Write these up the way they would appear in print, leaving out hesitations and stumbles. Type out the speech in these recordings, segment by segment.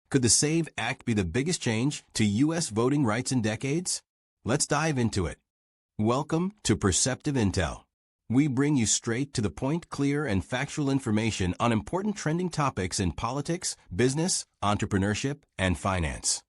Could the SAVE Act be the biggest change to U.S. voting rights in decades? Let's dive into it. Welcome to Perceptive Intel. We bring you straight to the point, clear and factual information on important trending topics in politics, business, entrepreneurship, and finance.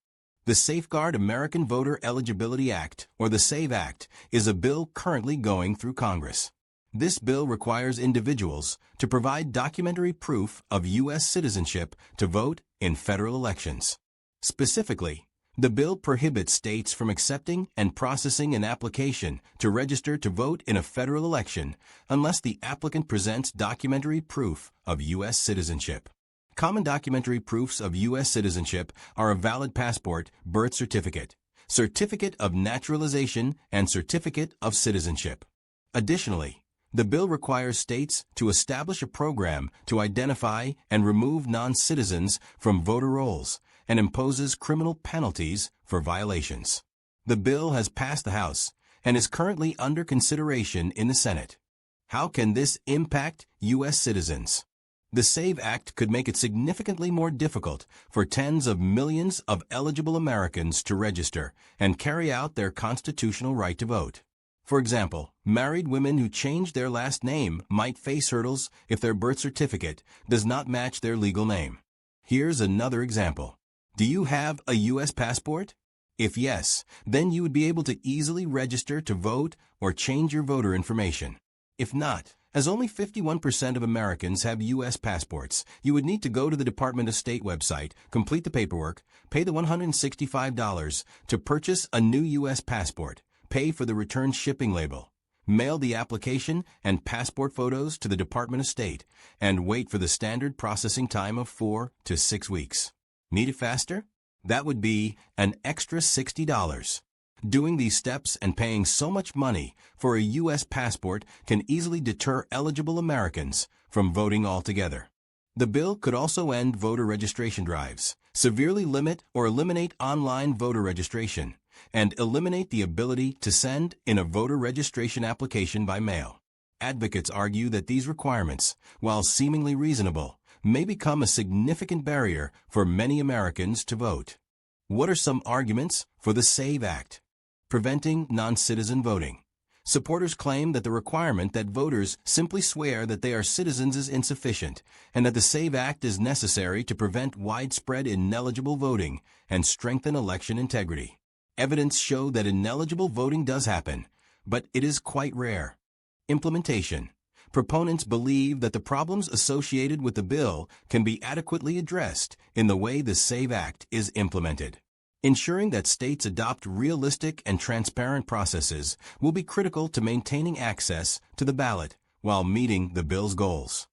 The Safeguard American Voter Eligibility Act, or the SAVE Act, is a bill currently going through Congress. This bill requires individuals to provide documentary proof of U.S. citizenship to vote in federal elections. Specifically, the bill prohibits states from accepting and processing an application to register to vote in a federal election unless the applicant presents documentary proof of U.S. citizenship. Common documentary proofs of U.S. citizenship are a valid passport, birth certificate, certificate of naturalization, and certificate of citizenship. Additionally, the bill requires states to establish a program to identify and remove non-citizens from voter rolls and imposes criminal penalties for violations. The bill has passed the House and is currently under consideration in the Senate. How can this impact U.S. citizens? The SAVE Act could make it significantly more difficult for tens of millions of eligible Americans to register and carry out their constitutional right to vote. For example, married women who change their last name might face hurdles if their birth certificate does not match their legal name. Here's another example. Do you have a U.S. passport? If yes, then you would be able to easily register to vote or change your voter information. If not, as only 51% of Americans have U.S. passports, you would need to go to the Department of State website, complete the paperwork, pay the $165 to purchase a new U.S. passport, pay for the return shipping label, mail the application and passport photos to the Department of State, and wait for the standard processing time of 4 to 6 weeks. Need it faster? That would be an extra $60. Doing these steps and paying so much money for a U.S. passport can easily deter eligible Americans from voting altogether. The bill could also end voter registration drives, severely limit or eliminate online voter registration, and eliminate the ability to send in a voter registration application by mail. Advocates argue that these requirements, while seemingly reasonable, may become a significant barrier for many Americans to vote. What are some arguments for the SAVE Act? Preventing non-citizen voting. Supporters claim that the requirement that voters simply swear that they are citizens is insufficient, and that the SAVE Act is necessary to prevent widespread ineligible voting and strengthen election integrity. Evidence show that ineligible voting does happen, but it is quite rare. Implementation. Proponents believe that the problems associated with the bill can be adequately addressed in the way the SAVE Act is implemented. Ensuring that states adopt realistic and transparent processes will be critical to maintaining access to the ballot while meeting the bill's goals.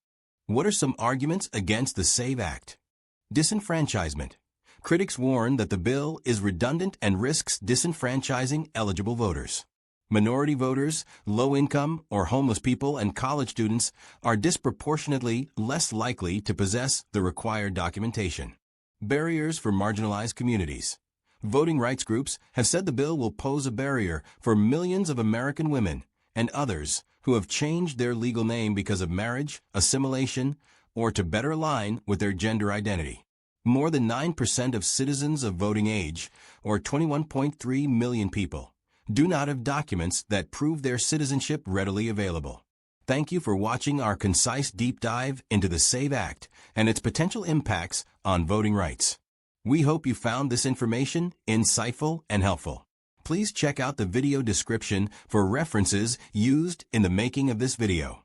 What are some arguments against the SAVE Act? Disenfranchisement. Critics warn that the bill is redundant and risks disenfranchising eligible voters. Minority voters, low-income or homeless people, and college students are disproportionately less likely to possess the required documentation. Barriers for marginalized communities. Voting rights groups have said the bill will pose a barrier for millions of American women and others who have changed their legal name because of marriage, assimilation, or to better align with their gender identity. More than 9% of citizens of voting age, or 21.3 million people, do not have documents that prove their citizenship readily available. Thank you for watching our concise deep dive into the SAVE Act and its potential impacts on voting rights. We hope you found this information insightful and helpful. Please check out the video description for references used in the making of this video.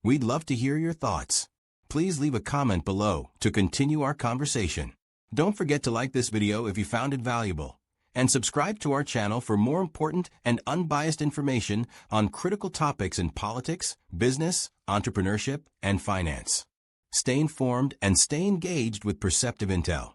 We'd love to hear your thoughts. Please leave a comment below to continue our conversation. Don't forget to like this video if you found it valuable, and subscribe to our channel for more important and unbiased information on critical topics in politics, business, entrepreneurship, and finance. Stay informed and stay engaged with Perceptive Intel.